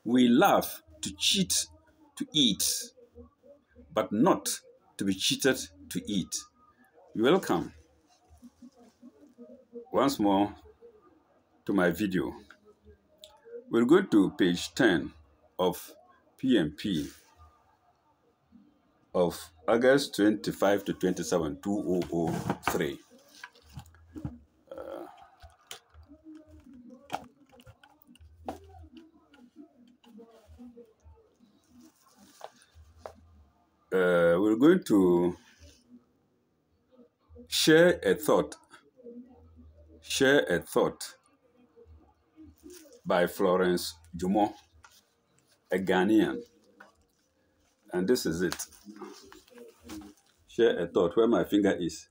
We love to cheat to eat, but not to be cheated to eat. Welcome once more to my video. We'll go to page 10 of PMP of August 25 to 27, 2003. We're going to share a thought by Florence Jumo, a Ghanaian. And this is it. Share a thought. Where my finger is,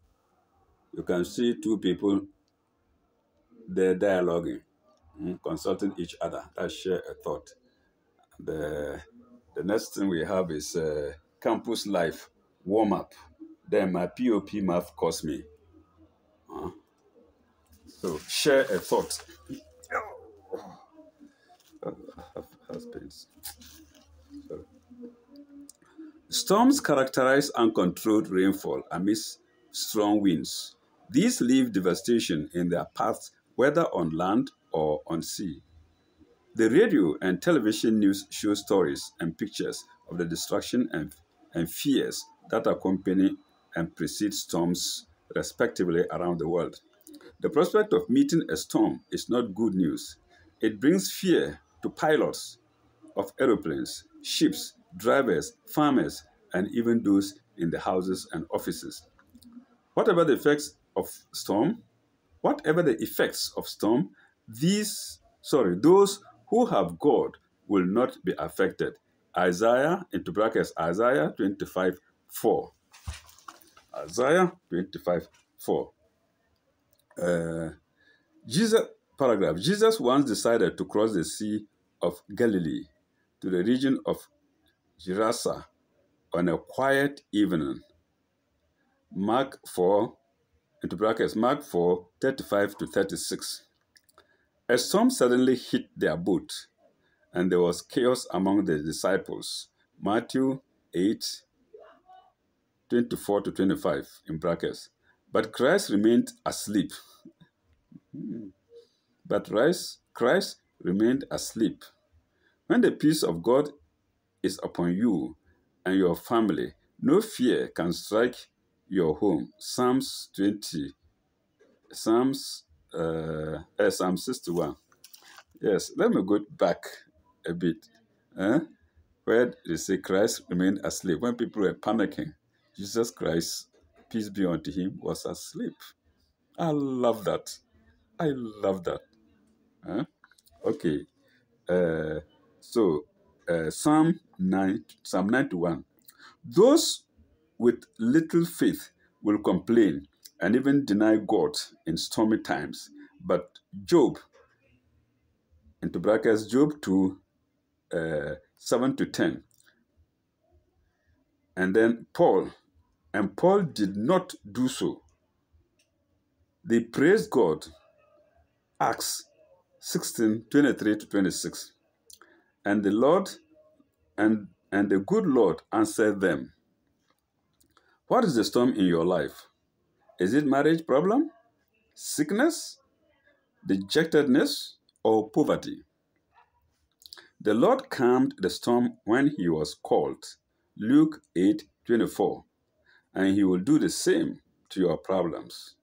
you can see two people there dialoguing, consulting each other. That's share a thought. The next thing we have is campus life warm-up. Then my POP math cost me. So share a thought. Storms characterize uncontrolled rainfall amidst strong winds. These leave devastation in their paths, whether on land or on sea. The radio and television news show stories and pictures of the destruction and fears that accompany and precede storms, respectively, around the world. The prospect of meeting a storm is not good news. It brings fear to pilots of aeroplanes, ships, drivers, farmers, and even those in the houses and offices. Whatever the effects of storm, those who have God will not be affected. Isaiah, into brackets, Isaiah 25:4. Isaiah 25:4. Jesus once decided to cross the Sea of Galilee to the region of Gerasa on a quiet evening. Mark 4, into brackets, Mark 4:35 to 36. A storm suddenly hit their boat, and there was chaos among the disciples. Matthew 8:24 to 25, in brackets. But Christ remained asleep. Christ remained asleep. When the peace of God is upon you and your family, no fear can strike your home. Psalm 61. Yes, let me go back a bit. Where they say Christ remained asleep. When people were panicking, Jesus Christ, peace be unto him, was asleep. I love that. I love that. Okay. Psalm 91. Those with little faith will complain and even deny God in stormy times. But Job, into brackets, Job 2, 7 to 10. And then Paul did not do so. They praised God. Acts 16:23 to 26. And the Lord and the good Lord answered them. What is the storm in your life? Is it marriage problem, sickness, dejectedness, or poverty? The Lord calmed the storm when he was called. Luke 8:24. And he will do the same to your problems.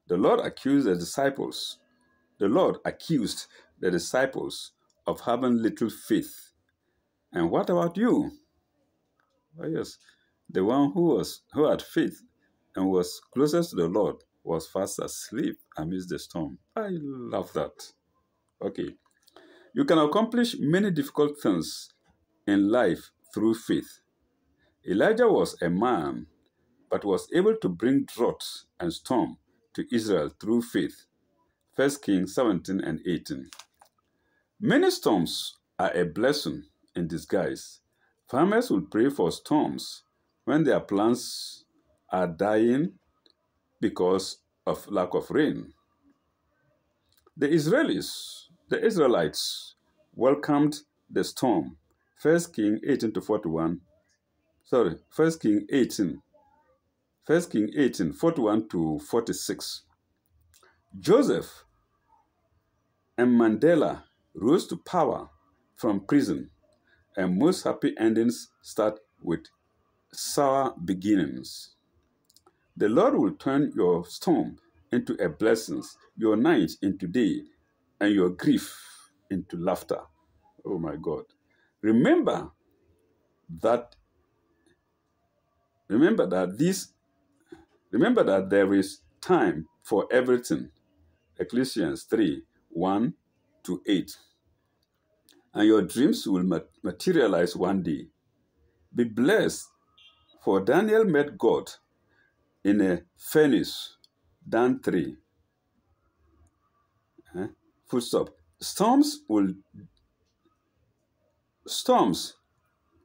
The Lord accused the disciples of having little faith. And what about you? Oh yes, the one who had faith and was closest to the Lord was fast asleep amidst the storm. I love that. Okay. You can accomplish many difficult things in life through faith. Elijah was a man, but was able to bring drought and storm to Israel through faith. 1 Kings 17 and 18. Many storms are a blessing in disguise. Farmers will pray for storms when their plants are dying because of lack of rain. The Israelites welcomed the storm. First King 18 to 41. Sorry, First King 18. First King 18, 41 to 46. Joseph and Mandela rose to power from prison, and most happy endings start with sour beginnings. The Lord will turn your storm into a blessing, your night into day, and your grief into laughter. Oh my God. Remember that remember that this remember that there is time for everything. Ecclesiastes 3, 1 to 8. And your dreams will materialize one day. Be blessed, for Daniel met God in a furnace. Dan 3. Full stop. Storms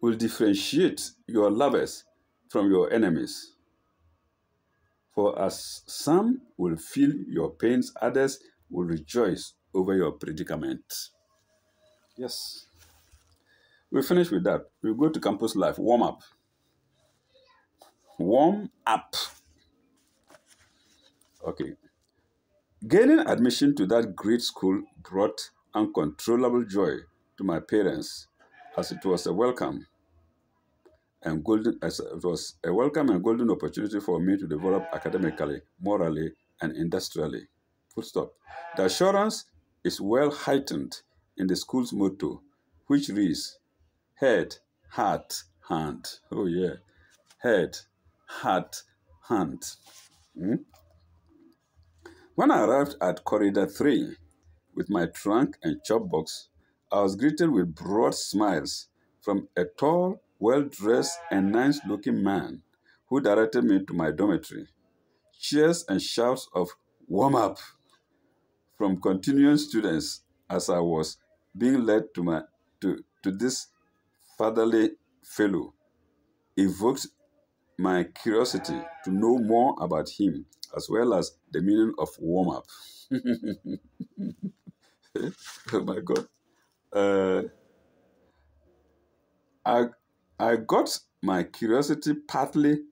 will differentiate your lovers from your enemies. For as some will feel your pains, others will rejoice over your predicament. Yes. We finish with that. We go to campus life. Warm up. Warm up. Okay. Gaining admission to that great school brought uncontrollable joy to my parents, as it was a welcome and golden opportunity for me to develop academically, morally, and industrially. Full stop. The assurance is well heightened in the school's motto, which reads, head, heart, hand. Oh yeah. Head, heart, hand. When I arrived at Corridor 3 with my trunk and chop box, I was greeted with broad smiles from a tall, well-dressed, and nice-looking man who directed me to my dormitory. Cheers and shouts of warm up from continuing students as I was being led to this fatherly fellow evoked my curiosity to know more about him, as well as the meaning of warm up. Oh my God. I got my curiosity partly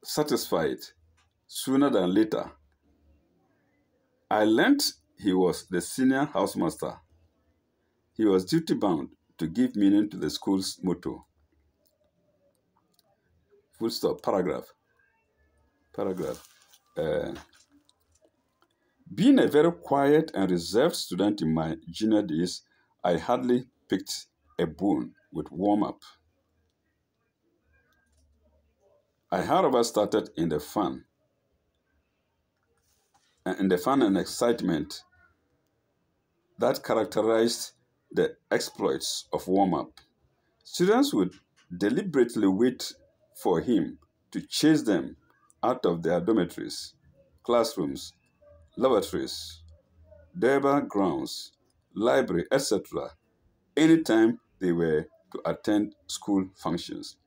satisfied sooner than later. I learned he was the senior housemaster. He was duty-bound to give meaning to the school's motto. Full stop. Paragraph. Being a very quiet and reserved student in my junior days, I hardly picked a bone with warm-up. I, however, started in the fun and excitement that characterized the exploits of warm-up. Students would deliberately wait for him to chase them out of their dormitories, classrooms, lavatories, Durbar grounds, library, etc., anytime they were to attend school functions.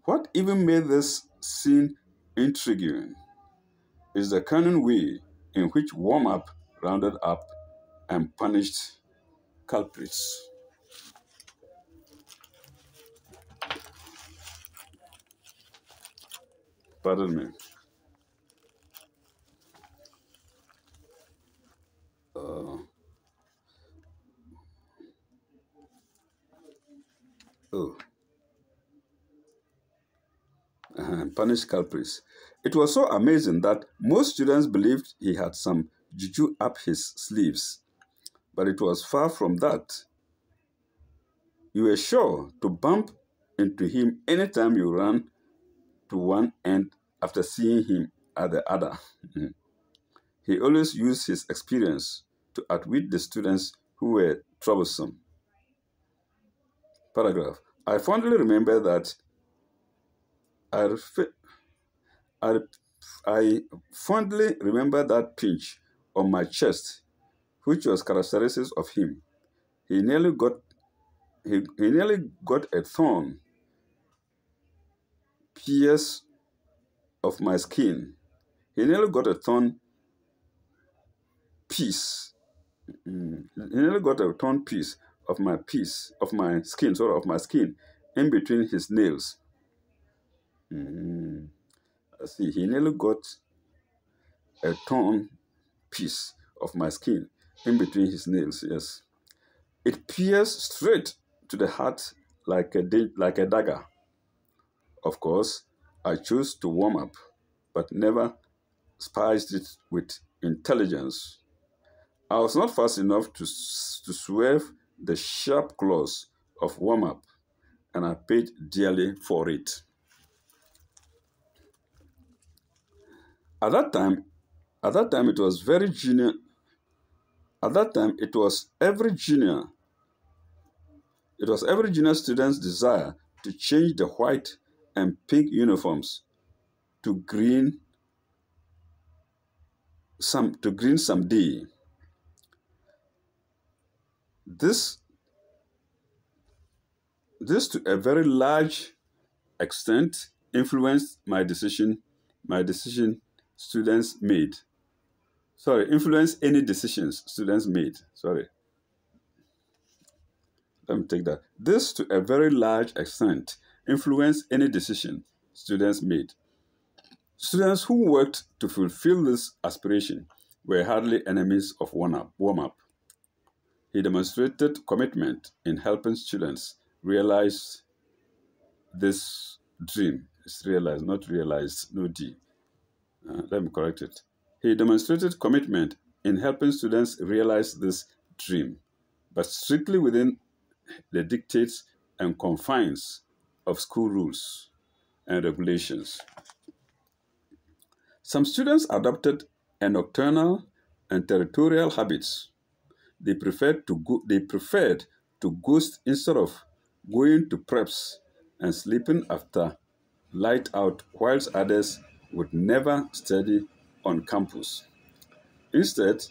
What even made this scene intriguing is the cunning way in which warm-up rounded up and punished culprits. Pardon me. Punished culprits. It was so amazing that most students believed he had some juju up his sleeves, but it was far from that. You were sure to bump into him anytime you ran to one end after seeing him at the other. He always used his experience to outwit the students who were troublesome. Paragraph. I fondly remember that I, I, I fondly remember that pinch on my chest, which was characteristic of him. He nearly got a thorn pierce of my skin. He nearly got a thorn piece He nearly got a torn piece of my skin, in between his nails. Mm. Let's see, he nearly got a torn piece of my skin in between his nails. Yes, it pierced straight to the heart like a dagger. Of course, I chose to warm up, but never spiced it with intelligence. I was not fast enough to swerve the sharp claws of warm up, and I paid dearly for it. At that time, at that time it was very junior. At that time, it was every junior student's desire to change the white and pink uniforms to green someday. This this to a very large extent influenced my decision students made. Sorry, influence any decisions students made. Sorry, let me take that. This to a very large extent influenced any decision students made. Students who worked to fulfill this aspiration were hardly enemies of warm up. He demonstrated commitment in helping students realize this dream. It's realized, not realized, no D. Let me correct it. He demonstrated commitment in helping students realize this dream, but strictly within the dictates and confines of school rules and regulations. Some students adopted a nocturnal and territorial habits. They preferred to ghost instead of going to preps and sleeping after light out, whilst others would never study on campus. Instead,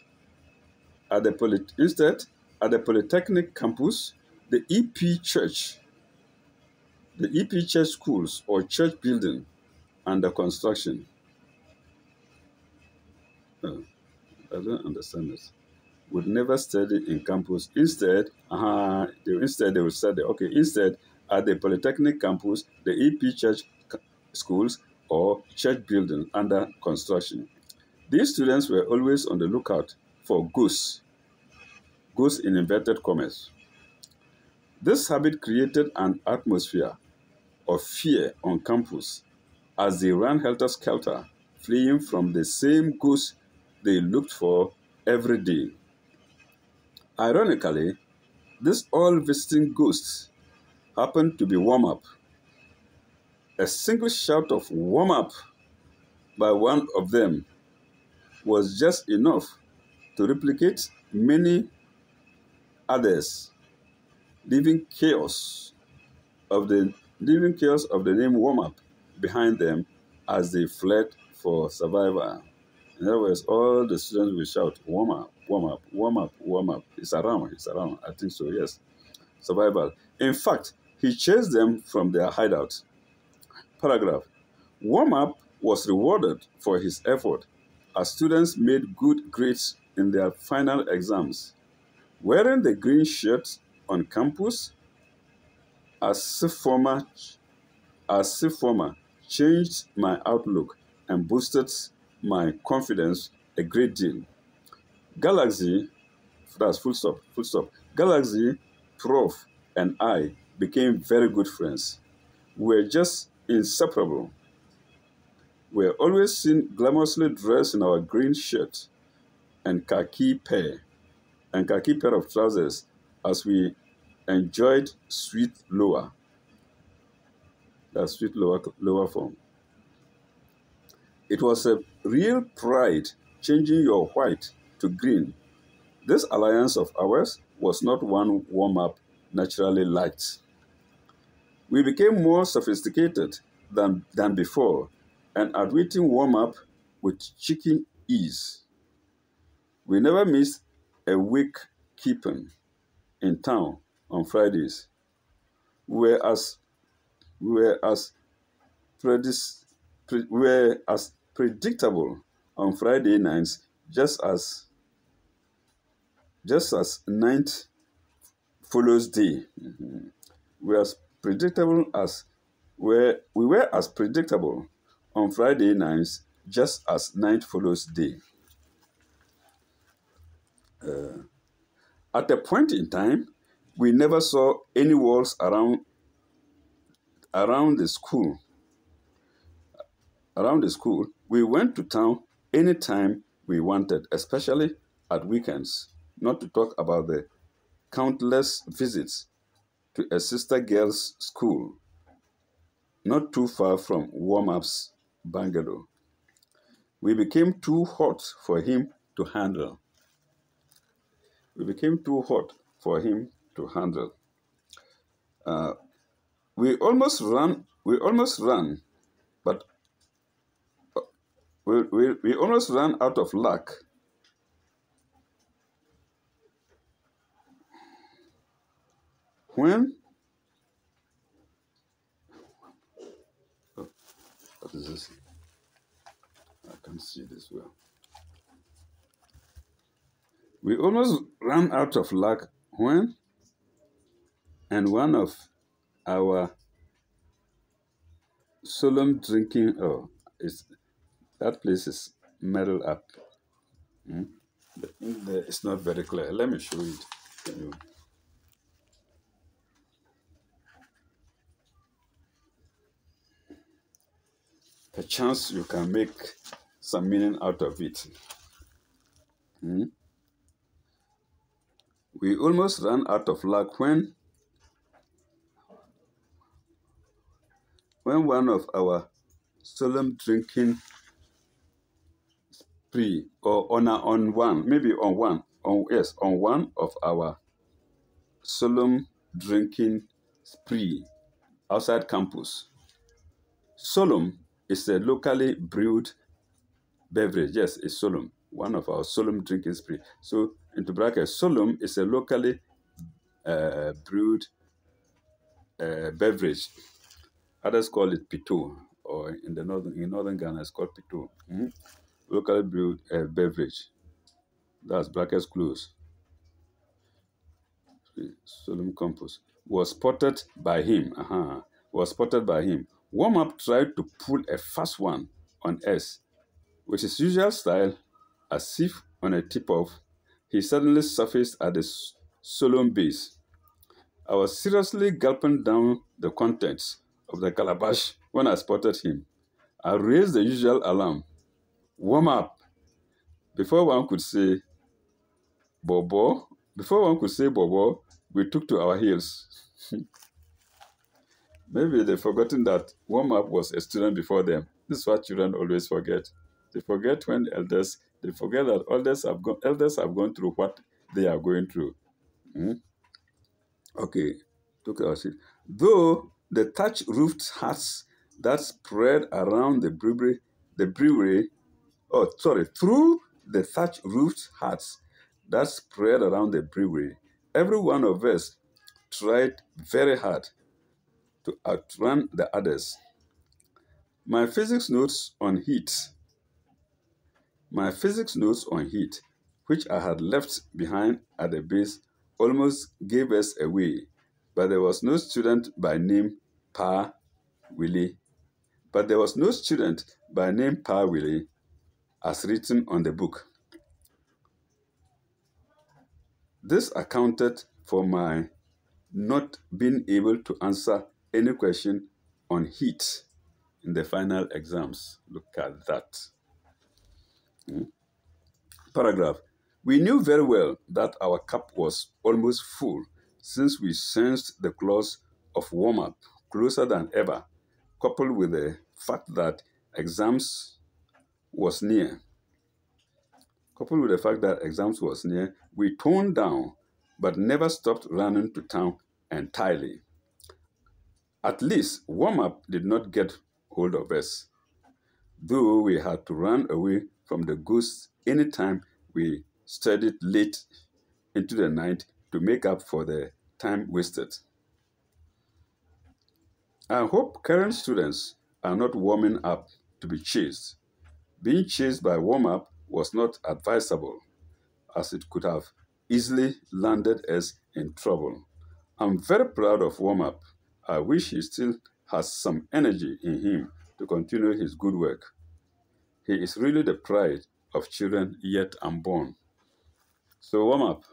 instead, at the Polytechnic campus, the EP Church, the EP Church schools or church building under construction. Oh, I don't understand this. Would never study in campus. Instead they would study. Okay, instead at the Polytechnic campus, the EP Church schools or church building under construction. These students were always on the lookout for ghosts in inverted commas. This habit created an atmosphere of fear on campus as they ran helter-skelter, fleeing from the same ghosts they looked for every day. Ironically, these all-visiting ghosts happened to be warm up. A single shout of warm up by one of them was just enough to replicate many others, leaving leaving chaos of the name warm up behind them as they fled for survival. In other words, all the students will shout, warm up, warm up, warm up, warm up. It's around. I think so, yes. Survival. In fact, he chased them from their hideout. Paragraph. Warm up was rewarded for his effort as students made good grades in their final exams. Wearing the green shirt on campus as if former changed my outlook and boosted my confidence a great deal. Galaxy, that's full stop. Galaxy, Prof, and I became very good friends. We were just inseparable. We were always seen glamorously dressed in our green shirt and khaki pair of trousers as we enjoyed sweet lower. That's sweet lower form. It was a real pride changing your white to green. This alliance of ours was not one warm-up naturally liked. We became more sophisticated than before and outwitting warm-up with cheeky ease. We never missed a week keeping in town on Fridays. We were as predictable on Friday nights, just as just as night follows day. We are predictable as we were as predictable on Friday nights, just as night follows day. At a point in time, we never saw any walls around the school. Around the school, we went to town anytime we wanted, especially at weekends. Not to talk about the countless visits to a sister girls' school not too far from Warm-Up's bungalow. We became too hot for him to handle. We became too hot for him to handle. We almost ran, but we almost ran out of luck when, what is this? I can't see this well. We almost ran out of luck when, and one of our solemn drinking, that place is metal up. It's not very clear. Let me show it to you. Perchance you can make some meaning out of it. We almost ran out of luck when one of our solemn drinking spree, or on one of our solemn drinking spree outside campus. Solemn is a locally brewed beverage. Yes, it's solemn. One of our solemn drinking spree. So, into brackets, solemn is a locally brewed beverage. Others call it pito, or in northern Ghana, it's called pito. Locally brewed beverage. That's brackets close. Solemn campus was spotted by him. Was spotted by him. Warm-Up tried to pull a fast one on us. With his usual style, as if on a tip-off, he suddenly surfaced at the solemn base. I was seriously gulping down the contents of the calabash when I spotted him. I raised the usual alarm. Warm-Up! Before one could say Bobo, we took to our heels. Maybe they've forgotten that Warm-Up was a student before them. This is what children always forget. They forget they forget that elders have gone through what they are going through. Okay, took our seat. Though the thatch-roofed huts that spread around through the thatch-roofed huts that spread around the brewery, every one of us tried very hard to outrun the others. My physics notes on heat, which I had left behind at the base, almost gave us away, but there was no student by name Pa Willie. As written on the book. This accounted for my not being able to answer any question on heat in the final exams. Look at that. Paragraph. We knew very well that our cup was almost full since we sensed the claws of Warm-Up closer than ever, coupled with the fact that exams was near. We toned down, but never stopped running to town entirely. At least, Warm-Up did not get hold of us, though we had to run away from the ghosts anytime we studied late into the night to make up for the time wasted. I hope current students are not warming up to be chased. Being chased by Warm-Up was not advisable, as it could have easily landed us in trouble. I'm very proud of Warm Up. I wish he still has some energy in him to continue his good work. He is really the pride of children yet unborn. So Warm Up,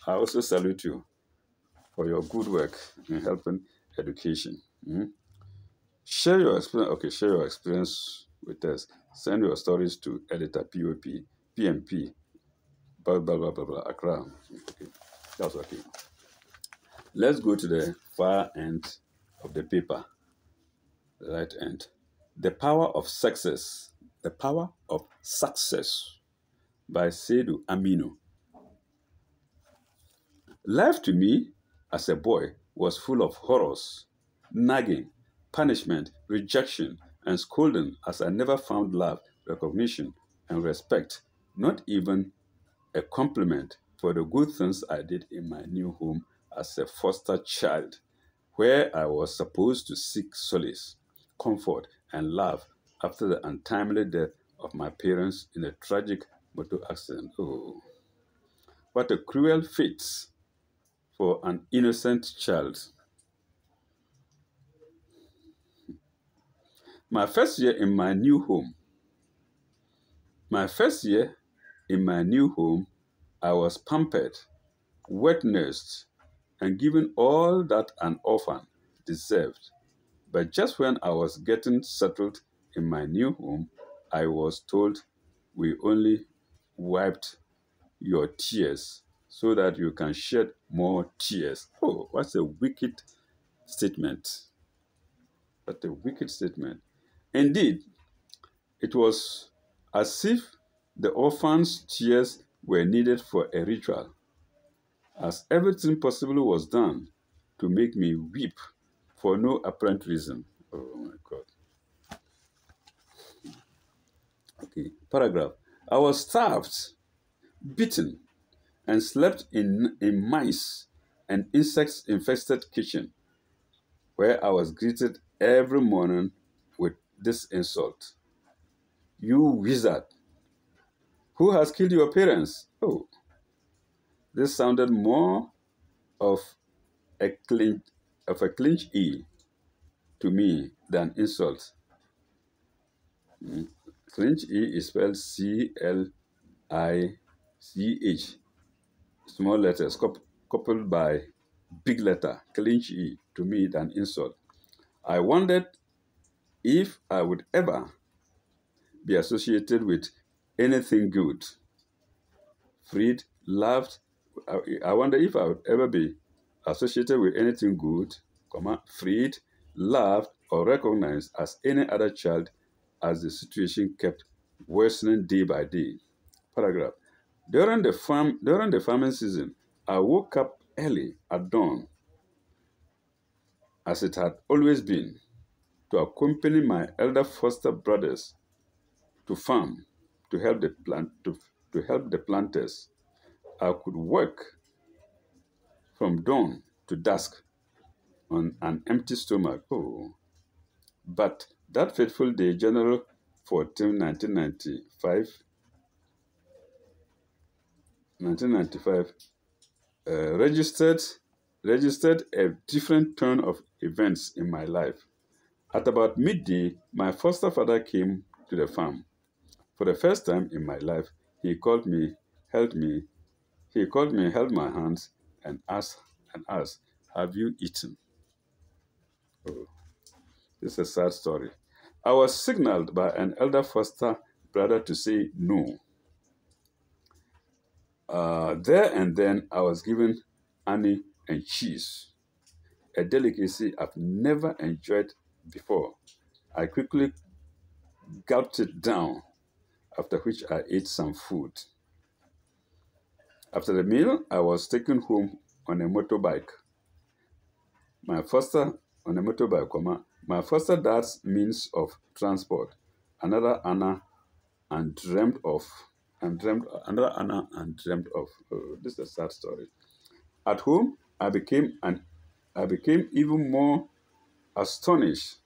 I also salute you for your good work in helping education. Share your experience. Okay, share your experience with us. Send your stories to editor POP PMP blah blah blah blah blah Accra. Okay, that's okay. Let's go to the far end of the paper, the right end. The Power of Success. The Power of Success by Sule Imoro. Life to me as a boy was full of horrors, nagging, punishment, rejection, and scolding as I never found love, recognition, and respect, not even a compliment for the good things I did in my new home as a foster child, where I was supposed to seek solace, comfort, and love after the untimely death of my parents in a tragic motor accident. Oh, what a cruel fate for an innocent child. My first year in my new home, my first year in my new home, I was pampered, wet nursed, and given all that an orphan deserved. But just when I was getting settled in my new home, I was told we only wiped your tears so that you can shed more tears. Oh, what a wicked statement. What a wicked statement. Indeed, it was as if the orphan's tears were needed for a ritual, as everything possible was done to make me weep for no apparent reason. Oh my God. Okay, paragraph. I was starved, beaten, and slept in a mice and insects infested kitchen, where I was greeted every morning with this insult. You wizard, who has killed your parents? Oh, this sounded more of a clinch E to me than insult. Clinch E is spelled CLICH, small letters coupled by big letter, clinch E to me than insult. I wondered if I would ever be associated with anything good. Freed, loved. I wonder if I would ever be associated with anything good, freed, loved, or recognized as any other child as the situation kept worsening day by day. Paragraph. During the farming season, I woke up early at dawn, as it had always been, to accompany my elder foster brothers to farm to help the planters. I could work from dawn to dusk on an empty stomach. Oh, but that fateful day, January 14, 1995, registered a different turn of events in my life. At about midday, my foster father came to the farm. For the first time in my life, he called me, held me, held my hands, and asked, "Have you eaten?" Oh, this is a sad story. I was signaled by an elder foster brother to say no. There and then, I was given honey and cheese, a delicacy I've never enjoyed before. I quickly gulped it down, after which I ate some food. After the meal, I was taken home on a motorbike. My foster my foster dad's means of transport, another Anna and dreamt of, another Anna and dreamt of. Oh, this is a sad story. At home, I became even more astonished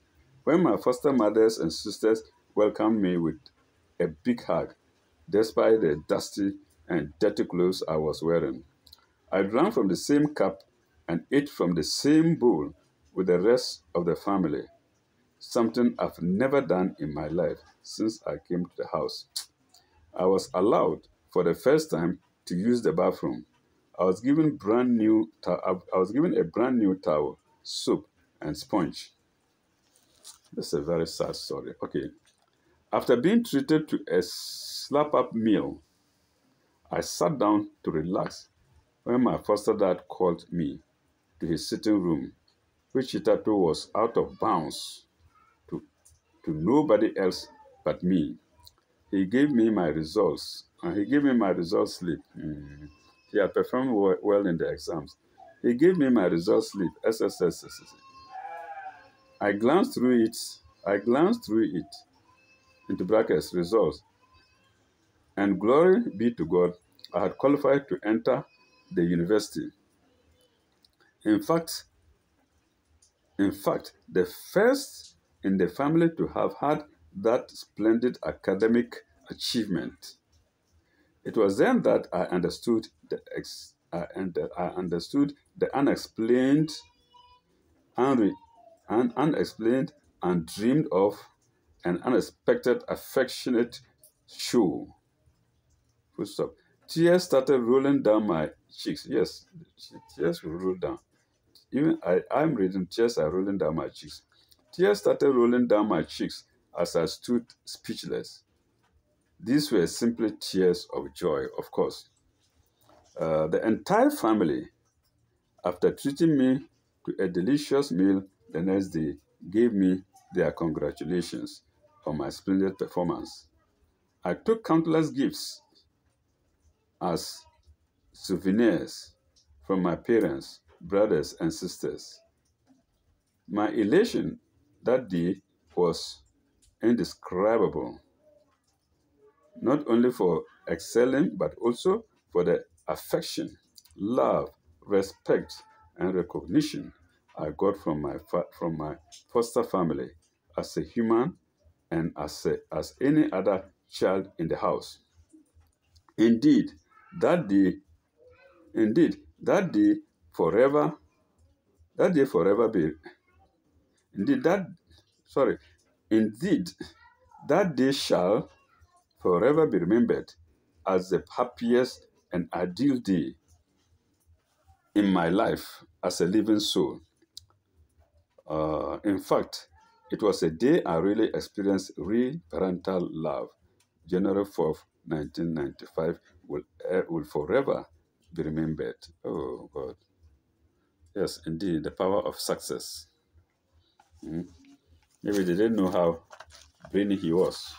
when my foster mothers and sisters welcomed me with a big hug, despite the dusty and dirty clothes I was wearing. I drank from the same cup and ate from the same bowl with the rest of the family, something I've never done in my life since I came to the house. I was allowed for the first time to use the bathroom. I was given I was given a brand new towel, soap, and sponge. That's a very sad story. Okay. After being treated to a slap-up meal, I sat down to relax when my foster dad called me to his sitting room, which he thought was out of bounds to, to nobody else but me. He gave me my results, and he gave me my results slip. He had performed well in the exams. He gave me my results slip, SSS. I glanced through it. I glanced through it, into brackets, results. And glory be to God, I had qualified to enter the university. In fact, the first in the family to have had that splendid academic achievement. It was then that I understood I understood the unexplained, unexplained and dreamed of an unexpected affectionate show. Full stop. Tears started rolling down my cheeks. Yes, tears will roll down. Even I'm reading, tears are rolling down my cheeks. Tears started rolling down my cheeks as I stood speechless. These were simply tears of joy, of course. The entire family, after treating me to a delicious meal the next day, gave me their congratulations on my splendid performance. I took countless gifts as souvenirs from my parents, brothers, and sisters. My elation that day was indescribable, not only for excelling, but also for the affection, love, respect, and recognition I got from my foster family as a human and as any other child in the house. Indeed, that day, indeed, forever, that day forever be, indeed, sorry, indeed, that day shall forever be remembered as the happiest and ideal day in my life as a living soul. In fact, it was a day I really experienced real parental love. January 4th, 1995 will forever be remembered. Oh, God. Yes, indeed, the power of success. Maybe they didn't know how brainy he was.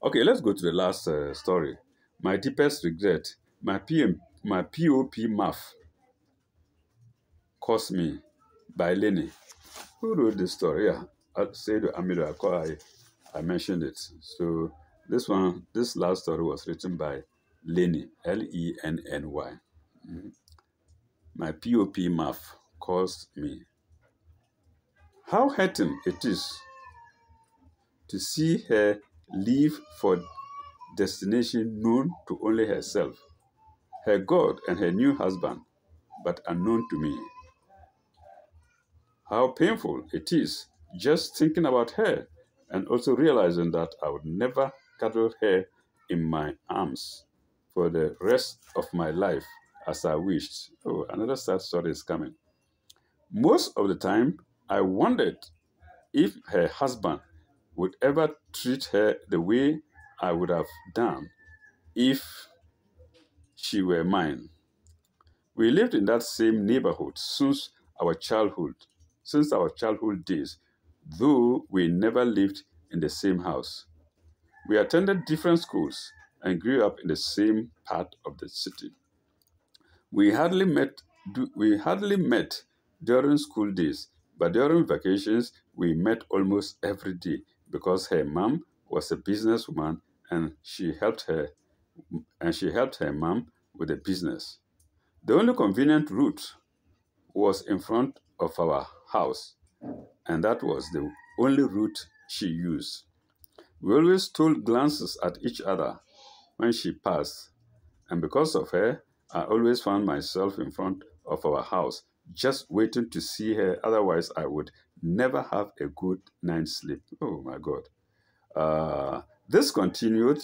Okay, let's go to the last story. My deepest regret. My POP math cost me by Lenny. Who wrote this story? Yeah, I said Amido I mentioned it. So this last story was written by Lenny, Lenny. My POP math cost me. How hurting it is to see her leave for destination known to only herself, her God, and her new husband, but unknown to me. How painful it is just thinking about her and also realizing that I would never cuddle her in my arms for the rest of my life as I wished. Oh, another sad story is coming. Most of the time, I wondered if her husband would ever treat her the way I would have done if she were mine. We lived in that same neighborhood since our childhood days, though we never lived in the same house. We attended different schools and grew up in the same part of the city. We hardly met we hardly met during school days, but during vacations we met almost every day because her mom was a businesswoman and she helped her mom with the business. The only convenient route was in front of our house, and that was the only route she used. We always stole glances at each other when she passed, and because of her, I always found myself in front of our house, just waiting to see her. Otherwise, I would never have a good night's sleep. Oh my God. This continued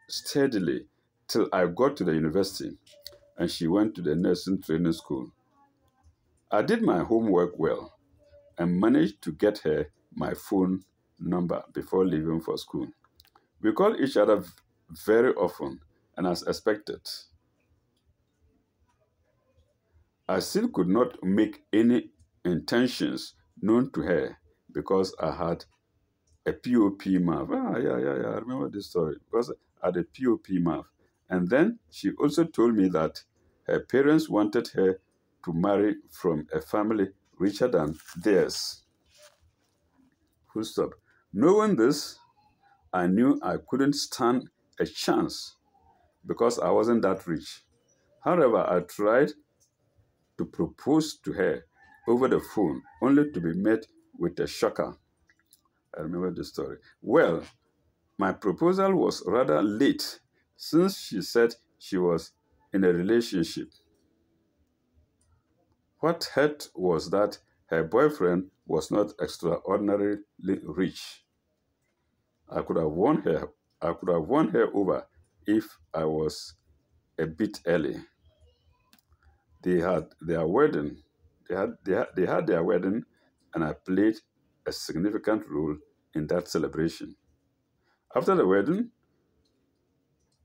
steadily till I got to the university and she went to the nursing training school. I did my homework well and managed to get her my phone number before leaving for school. We called each other very often, and as expected, I still could not make any intentions known to her because I had a POP mouth. Yeah, I remember this story. Because I had a POP mouth. And then she also told me that her parents wanted her to marry from a family richer than theirs. Full stop. Knowing this, I knew I couldn't stand a chance because I wasn't that rich. However, I tried to propose to her over the phone, only to be met with a shocker. I remember the story. Well, my proposal was rather late since she said she was in a relationship. What hurt was that her boyfriend was not extraordinarily rich. I could have won her. I could have won her over if I was a bit early. They had their wedding. They had their wedding, and I played a significant role in that celebration. After the wedding,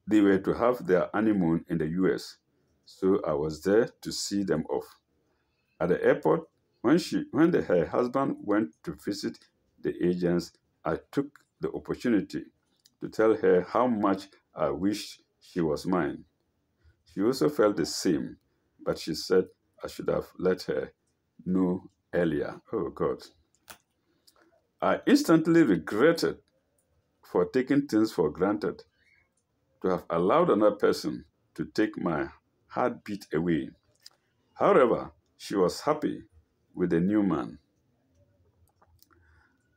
they were to have their honeymoon in the US, so I was there to see them off. At the airport, when her husband went to visit the agents, I took the opportunity to tell her how much I wished she was mine. She also felt the same, but she said I should have let her know earlier. Oh God. I instantly regretted for taking things for granted, to have allowed another person to take my heartbeat away. However, she was happy with the new man.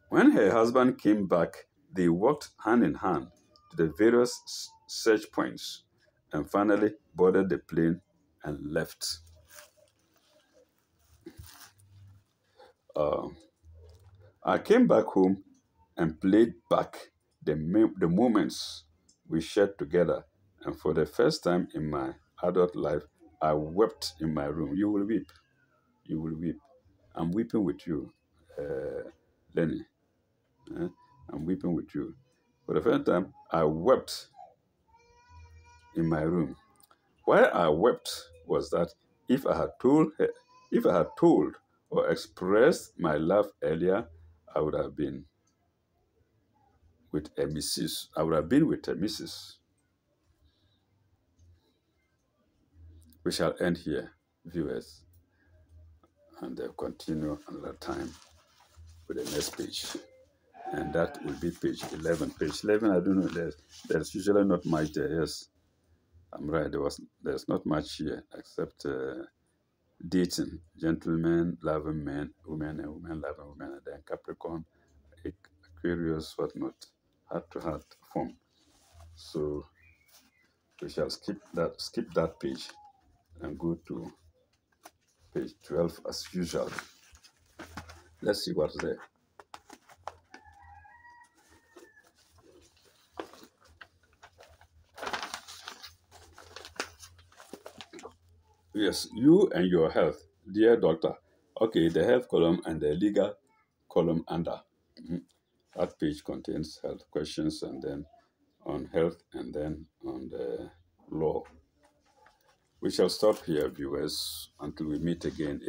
When her husband came back, they walked hand in hand to the various search points and finally boarded the plane and left. Uh, I came back home and played back the moments we shared together, and for the first time in my adult life, I wept in my room. You will weep. You will weep. I'm weeping with you, Lenny. eh? I'm weeping with you. For the first time, I wept in my room. Why I wept was that if I had told or expressed my love earlier, I would have been with a Mrs. I would have been with a Mrs. We shall end here, viewers, and continue another time with the next page. And that will be page 11. Page 11, I don't know, there's usually not much there. Yes, I'm right. There's not much here except dating, gentlemen loving men, women, and women loving women, and then Capricorn, Aquarius, whatnot, heart to heart form. So we shall skip that page and go to page 12 as usual. Let's see what's there. Yes, you and your health, dear doctor. Okay, the health column and the legal column under. That page contains health questions and then on health and then on the law. We shall stop here, viewers, until we meet again.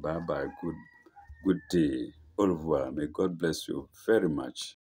Bye bye. Good day. Au revoir. May God bless you very much.